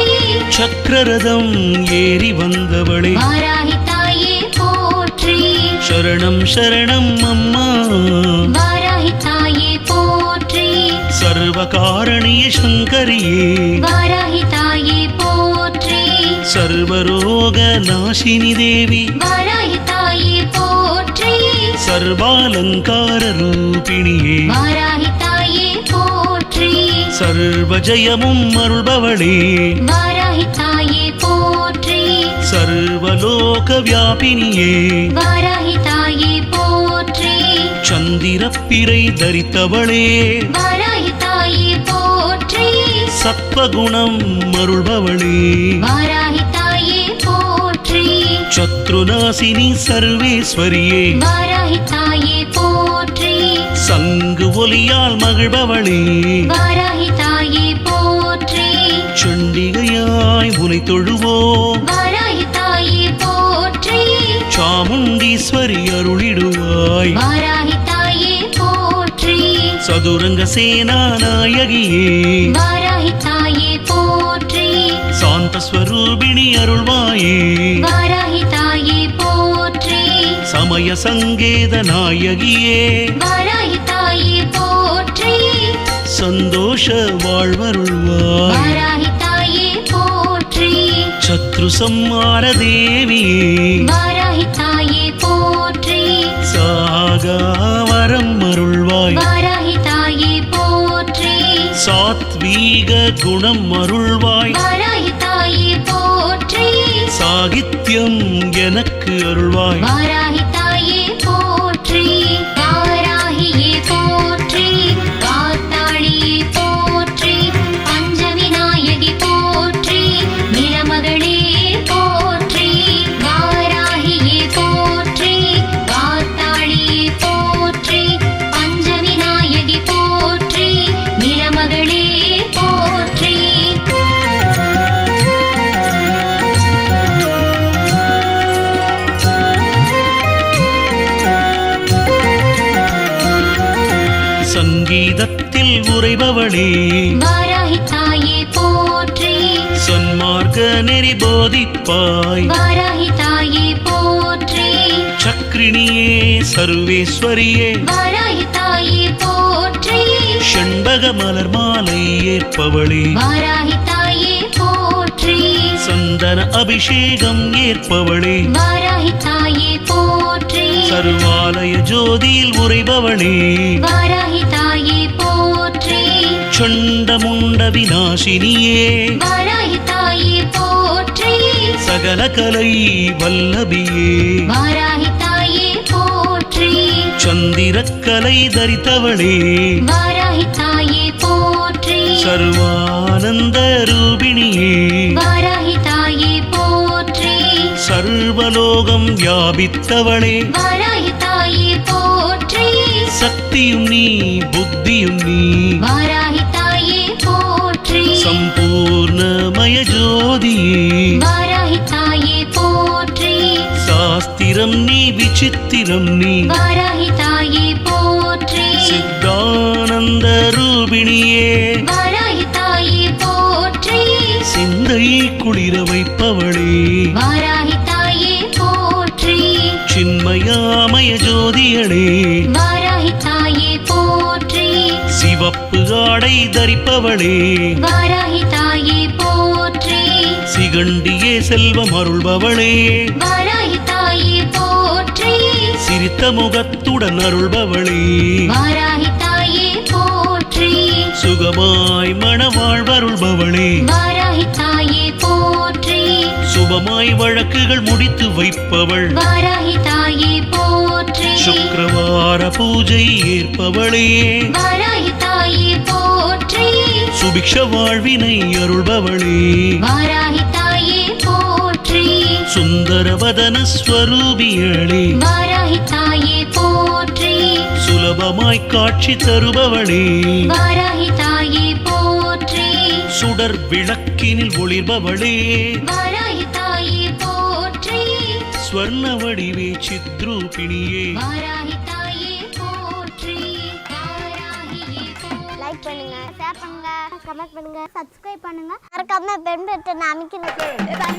சக்கரரதம் ஏறி வந்தவளே வாராகி தாயே போற்றி சரணம் சரணம் அம்மா வாராகி தாயே போற்றி சர்வகாரணிய சங்கரியே வாராகி தாயே போற்றி சர்வரோக நாசினி தேவி வாராகி தாயே போற்றி சர்வாலங்கார ரூபிணியே வாராகி தாயே போற்றி சர்வஜயமும் அருள்பவளே வாராகி தாயே போற்றி சர்வலோக வியாபினியே வாராகி தாயே போற்றி சந்திரப்பிரை தரித்தவளே வாராகி தாயே போற்றி சத்வகுணம் அருள்பவளே வாராகி தாயே போற்றி சத்ருநாசினி சர்வேஸ்வரியே வாராகி தாயே போற்றி சங்கு ஒலியால் மகிழ்பவளே வாராகி தாயே போற்றி சண்டிகையாய் உனை தொழுவோம் வாராகி தாயே போற்றி சாமுண்டீஸ்வரி அருளிடுவாய் வாராகி தாயே போற்றி சதுரங்க சேனா நாயகியே வாராகி தாயே போற்றி சாந்த ஸ்வரூபிணி அருள்வாயே வாராகி தாயே போற்றி சமய சங்கேத நாயகியே வாராகி தாயே போற்றி சந்தோஷ வாழ்வருள்வாய் வாராகி தாயே போற்றி சத்ரு சம்மார தேவியே வாராகி தாயே போற்றி சாகாவரம் அருள்வாய் வாராகி தாயே போற்றி சாத்வீக குணம் அருள்வாய் வாராகி தாயே போற்றி சாகித்யம் எனக்கு அருள்வாய் வாராகி தாயே போற்றி வாராகியே போற்றி காத்தாளியே போற்றி பஞ்சவிநாயகி போற்றி நிலமகளே போற்றி வாராகியே போற்றி காத்தாளியே போற்றி பஞ்சவிநாயகி போற்றி நிலமகளே போற்றி சங்கீதத்தில் உறைபவளே வாராகி தாயே போற்றி சன்மார்க்க நெறி போதிப்பாய் வாராகி தாயே போற்றி சக்ரிணியே சர்வேஸ்வரியே வாராகி தாயே போற்றி ஷண்பக மலர் மாலை ஏற்பவளே வாராகி தாயே போற்றி சந்தன அபிஷேகம் ஏற்பவளே வாராகி தாயே போற்றி சர்வாலய ஜோதியில் உறைபவளே வாராகி தாயே போற்றி சண்டமுண்ட விநாசினியே வாராகி தாயே போற்றி சகல கலை வல்லபியே வாராகி தாயே போற்றி சந்திரக்கலை தரித்தவளே வாராகி தாயே போற்றி சர்வானந்த ரூபிணியே வாராகி தாயே போற்றி சர்வலோகம் வியாபித்தவளே வாராகி தாயே போற்றி சக்தியும் நீ புத்தியும் நீ வாராகி தாயே போற்றி சம்பூர்ணமய ஜோதியே வாராகி தாயே போற்றி சாஸ்திரம் நீ விசித்திரம் நீ வாராகி தாயே போற்றி சித்தானந்த ரூபிணியே வாராகி தாயே போற்றி சிந்தை குளிர வைப்பவளே வாராகி தாயே போற்றி சின்மயாமய ஜோதியளே வாராகி தாயே போற்றி சிவப்பு ஆடை தரிப்பவளே வாராகி தாயே போற்றி சிகண்டியே செல்வம் அருள்பவளே வாராகி தாயே போற்றி சிரித்த முகத்துடன் அருள்பவளே வாராகி தாயே போற்றி சுகமாய் மணவாழ்வருள்பவளே வாராகி தாயே போற்றி சுபமாய் வழக்குகள் முடித்து வைப்பவள் வாராகி தாயே போற்றி சுக்கிரவார பூஜை ஏற்பவளே வாராகி தாயே போற்றி சுபிக்ஷ வாழ்வினை அருள்பவளே வாராகி தாயே போற்றி சுந்தரவதன ஸ்வரூபியளே வாராகி தாயே போற்றி சுலபமாய் காட்சி தருபவளே வாராகி தாயே போற்றி சுடர் விளக்கினில் ஒளிர்பவளே வாராகி தாயே போற்றி ஸ்வர்ண வடிவே சித்ரூபிணியே வாராகி தாயே போற்றி வாராகியே போற்றி லைக் பண்ணுங்க ஷேர் பண்ணுங்க கமெண்ட் பண்ணுங்க சப்ஸ்கிரைப் பண்ணுங்க மறக்காம பெல் பட்டனை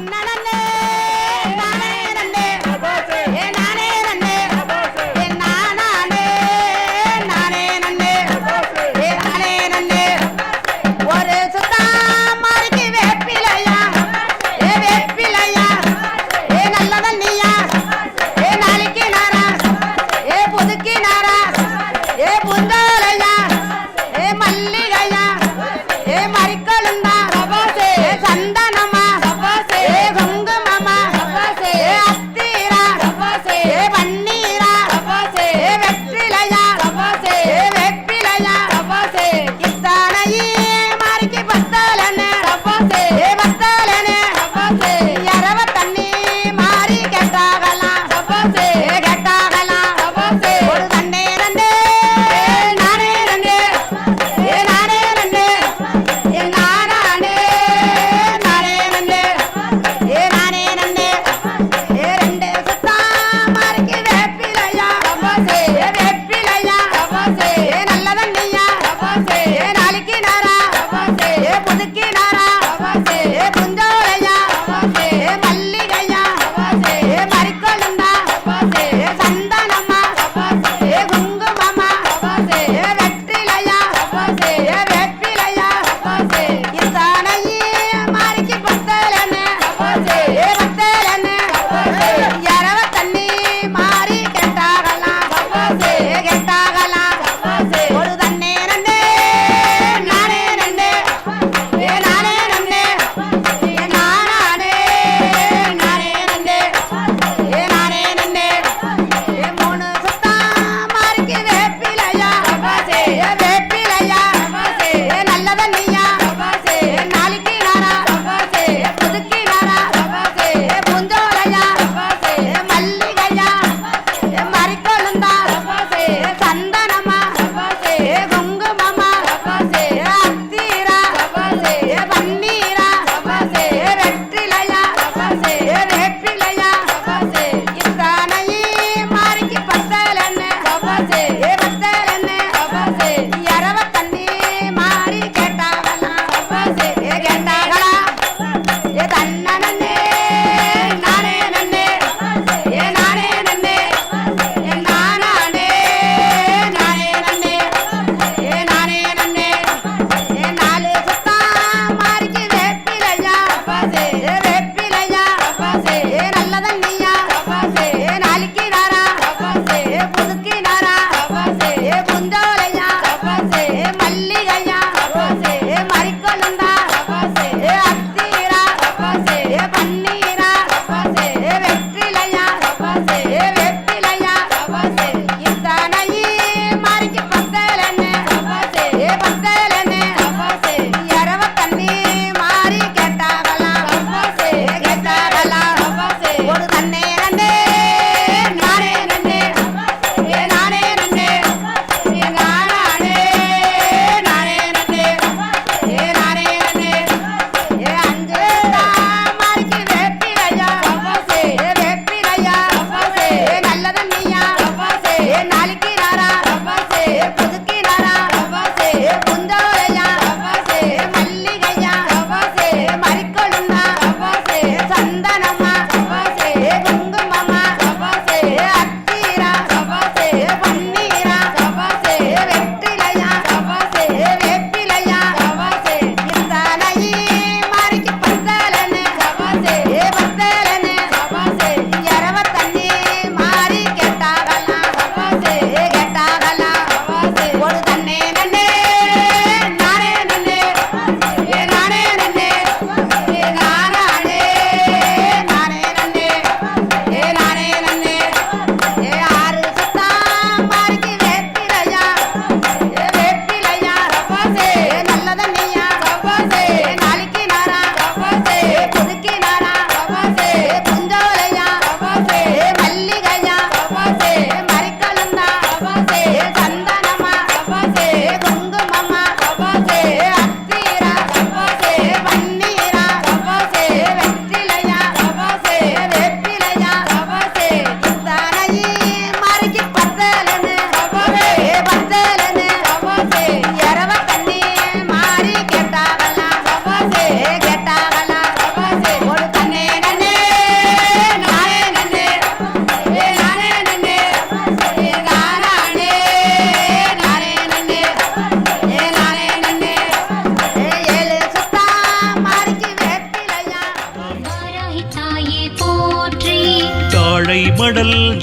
ஒரு சுத்தாமாருக்கு வேப்பிலையா ஏ வேப்பிலையா ஏ நல்லவன் நீயா ஏ நாளைக்கு நாரா ஏ புதுக்கி நாரா ஏ புந்தாலையா ஏ மல்லிகையா ஏ மறிக்கலுந்தா ஏ சந்தனமா ஏ குங்குமமா ஏ அத்தீரா ஏ பன்னீரா ஏ வெற்றி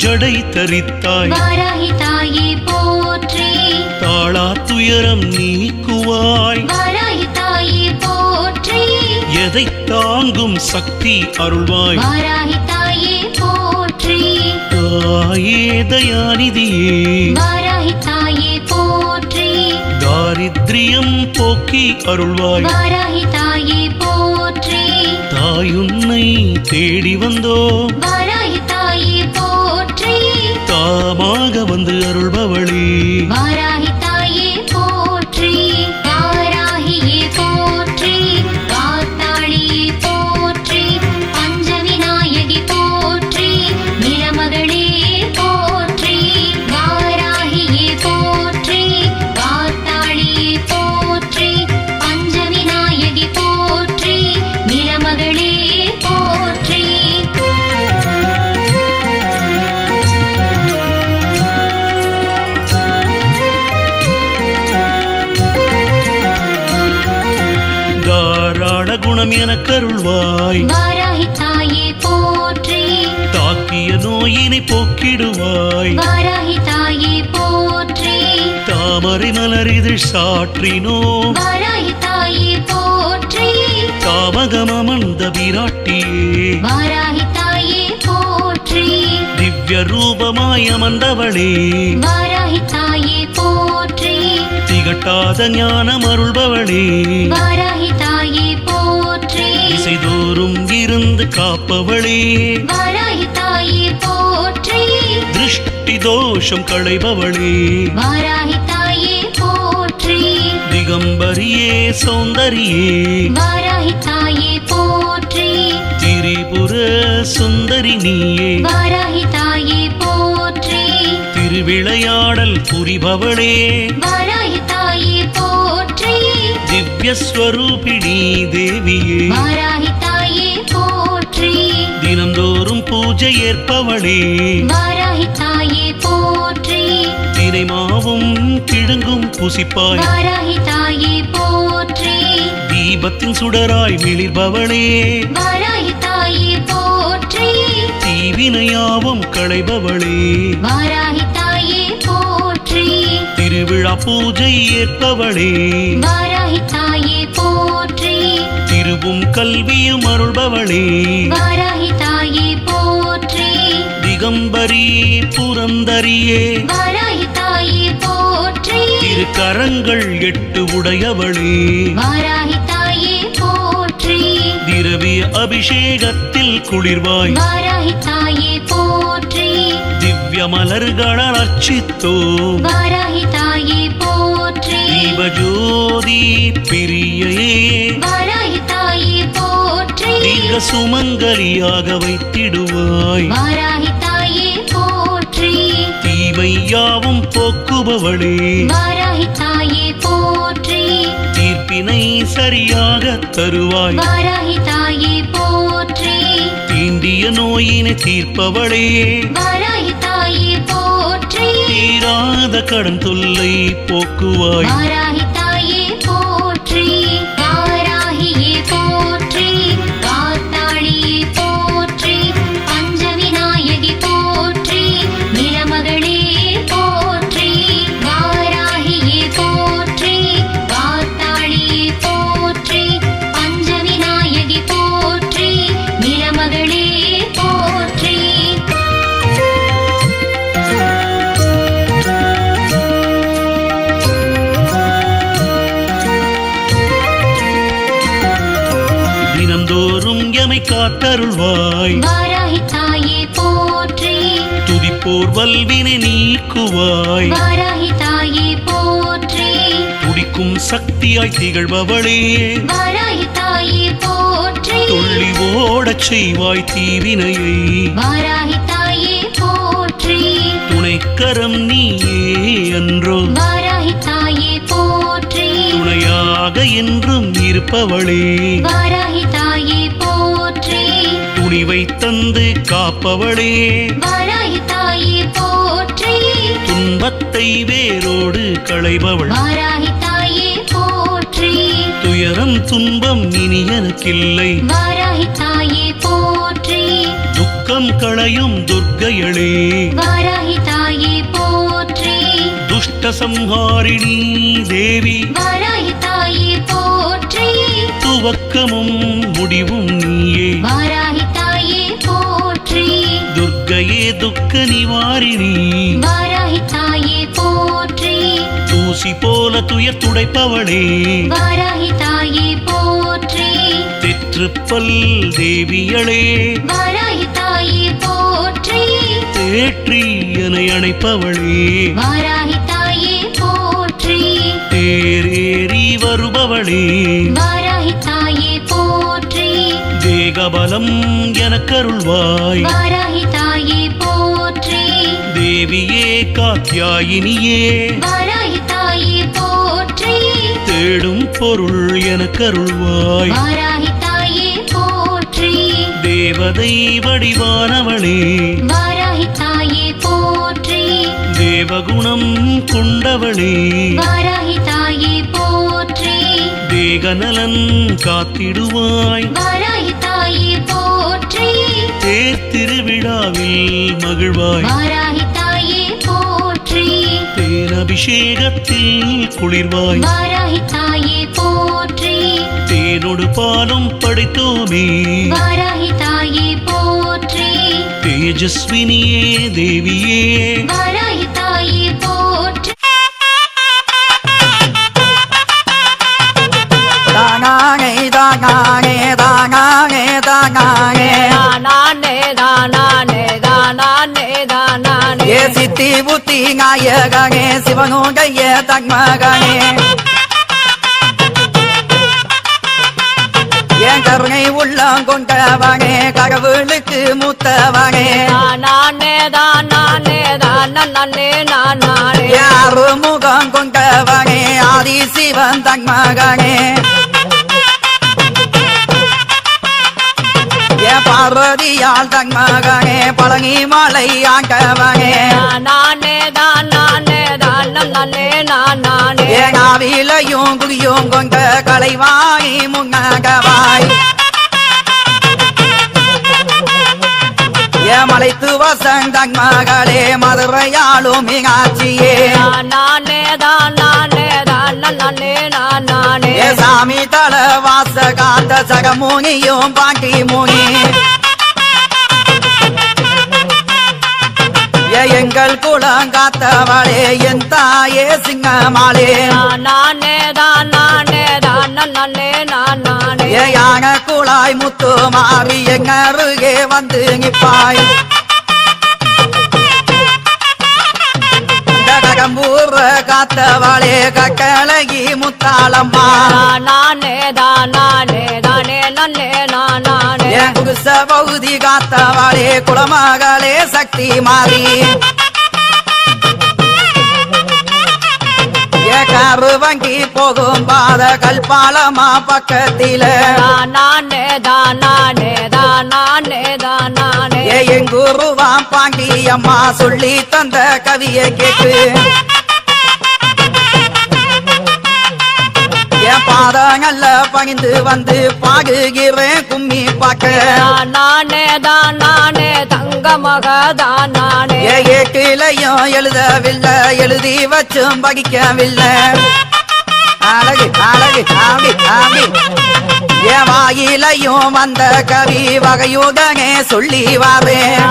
ஜடை தரித்தாய் வாராகி தாயே போற்றி தாளா துயரம் நீக்குவாய் வாராகி தாயே போற்றி எதை தாங்கும் சக்தி அருள்வாய் வாராகி தாயே போற்றி தாயே தயாநிதியே வாராகி தாயே போற்றி தாரித்ரியம் போக்கி அருள்வாய் வாராகி தாயே போற்றி தாயுன்னை தேடி வந்தோ வாராகி தாயே போற்றி தாமாக வந்து அருள்பவளே வாராகி தாயே போற்றி வாராகியே போற்றி காத்தாளியே போற்றி பஞ்சவிநாயகி போற்றி நிலமகளே போற்றி வாராகியே போற்றி காத்தாளியே போற்றி பஞ்சவிநாயகி போற்றி நிலமகளே போற்றி தாராள குணம் எனக்கருள்வாய் வாராகி தாயே போற்றி தாக்கிய நோயினை போக்கிடுவாய் வாராகி தாயே போற்றி தாமரை மலரிதழ் சாற்றினோ வாராகி தாயே போற்றி தாமகமமர்ந்த விராட்டியே வாராகி தாயே போற்றி திவ்ய ரூபமாய் அமர்ந்தவளே வாராகி தாயே போற்றி திகட்டாத ஞானம் அருள்பவளே வாராகி தாயே போற்றி திசைதோறும் இருந்து காப்பவளே வாராகி தாயே போற்றி திருஷ்டி தோஷம் களைபவளே வாராகி தாயே போற்றி திகம்பரியே சௌந்தரியே வாராகி தாயே போற்றி திரிபுர சுந்தரி நீயே வாராகி தாயே போற்றி திருவிளையாடல் புரிபவளே வாராகி தாயே போற்றி திவ்யஸ்வரூபிணி தேவியே வாராகி தாயே போற்றி தினந்தோறும் பூஜை ஏற்பவளே வாராகி தாயே போற்றி தினைமாவும் கிழங்கும் புசிப்பாய் வாராகி தாயே போற்றி தீபத்தின் சுடராய் மிளிர்பவளே வாராகி தாயே போற்றி தீவினையாவும் களைபவளே வாராகி தாயே போற்றி திருவிழா பூஜை ஏற்பவளே வாராகி தாயே போற்றி திருவும் கல்வியும் அருள்பவளே வாராகி தாயே போற்றி திகம்பரி புரந்தரியே வாராகி தாயே போற்றி திருக்கரங்கள் 8 உடையவளே வாராகி தாயே போற்றி திரவிய அபிஷேகத்தில் குளிர்வாய் வாராகி தாயே போற்றி திவ்ய மலர்களால் அர்ச்சித்தோ வாராகி தாயே போற்றி தீபஜோதி பிரியையே வாராகி தாயே போற்றி தீர்க்க சுமங்கலியாக வைத்திடுவாய் வாராகி தாயே போற்றி தீமை யாவும் போக்குபவளே வாராகி தாயே போற்றி தீர்ப்பினை சரியாக தருவாய் வாராகி தாயே போற்றி தீண்டிய நோயினை தீர்ப்பவளே வாராகி தாயே போற்றி தீராத கடன் தொல்லை போக்குவாய் வாராகி தாயே போற்றி வாராகியே போற்றி காத்தாளியே போற்றி பஞ்சவிநாயகி போற்றி நிலமகளே போற்றி வாராகியே போற்றி காத்தாளியே போற்றி பஞ்சவிநாயகி போற்றி நிலமகளே போற்றி தினந்தோறும் எமை காத்தருள்வாய் வாராகி தாயே போற்றி துதிப்போர் வல்வினை நீக்குவாய் வாராகி தாயே போற்றி துடிக்கும் சக்தியாய் திகழ்பவளே வாராகி தாயே போற்றி துள்ளி ஓடச் செய்வாய் தீவினையை வாராகி தாயே போற்றி துணைக்கரம் நீயே அன்றோ வாராகி தாயே போற்றி துணையாக என்றும் இருப்பவளே வாராகி தாயே போற்றி துணிவை தந்து காப்பவளே வாராகி தாயே போற்றி துன்பத்தை வேரோடு களைபவள் வாராகி தாயே போற்றி துயரம் துன்பம் இனி எனக்கில்லை வாராகி தாயே போற்றி துக்க துக்கம் களையும் துர்க்கையளே வாராகி தாயே போற்றி துஷ்ட சம்ஹாரிணி தேவி வாராகி தாயே போற்றி துவக்கமும் முடிவும் நீயே வாராகி தாயே போற்றி துர்க்கையே துக்க நிவாரிணி வாராகி தாயே போற்றி தூசி போல துயர் துடைப்பவளே வாராகி தாயே போற்றி தெற்றுப்பல் தேவியளே வாராகி தாயே போற்றி தேற்றி என அணைப்பவளே வாராகி தாயே போற்றி தேரேறி வருபவளே வாராகி தாயே போற்றி தேகபலம் எனக்கருள்வாய் வாராகி தாயே போற்றி தேவியே காத்யாயினியே வாராகி தாயே போற்றி தேடும் பொருள் எனக்கருள்வாய் வாராகி தாயே போற்றி தேவதை வடிவானவளே வாராகி தாயே போற்றி தேவகுணம் கொண்டவளே வாராகி தாயே போற்றி தேகநலன் காத்திடுவாய் வாராகி தாயே போற்றி தேர் திருவிழாவில் மகிழ்வாய் வாராகி தாயே போற்றி தேனபிஷேகத்தில் குளிர்வாய் வாராகி தாயே போற்றி தேனொடு பாலும் படைத்தோமே வாராகி தாயே போற்றி தேஜஸ்வினியே தேவியே வாராகி தாயே போற்றி தானானே தானானே தானானே தானானே ஏ சித்தி புத்தி நாயகனே சிவனுடைய தன்மகனே என் கருணை உள்ளம் கொண்டவனே கடவுளுக்கு மூத்தவனே யாரு முகம் கொண்டவனே ஆதி சிவன் தன்மகனே என் பார்வதியால் தன்மகனே பழனி மலை ஆண்டவனே என் ஆவிலையும் குடியும் கொண்ட கலைவாய் முன்னகவாய் என் மலைத்து வசந்தன் மகளே மதுரையாளும் மீனாட்சியே ஏ சாமி தல வாச காந்த சகமுனியும் பாண்டி முனி எங்கள் குளம் காத்தவளே என் தாயே சிங்கமாளே யான குழாய் முத்து மாறி எங்க அருகே வந்து நிப்பாய் கடம்பூர் காத்தவளே கட்டழகி முத்தாளம்மா என் குருச பகுதி காத்தவளே குளமகளே சக்தி மாறி காரு வங்கி போகும் பாத கல்பாலமா பக்கத்தில எங்குருவாம் பாண்டி அம்மா சொல்லி தந்த கவியை கேட்டு என் பாதங்கள்ல பணிந்து வந்து பாடுகிறேன் கும்மி பாக்க ஏட்டிலையும் எழுதவில்லை எழுதி வச்சும் படிக்கவில்லை அழகு அழகு ஆவி ஆவி என் வாயிலையும் வந்த கவி வகையுடனே சொல்லி வாரேன்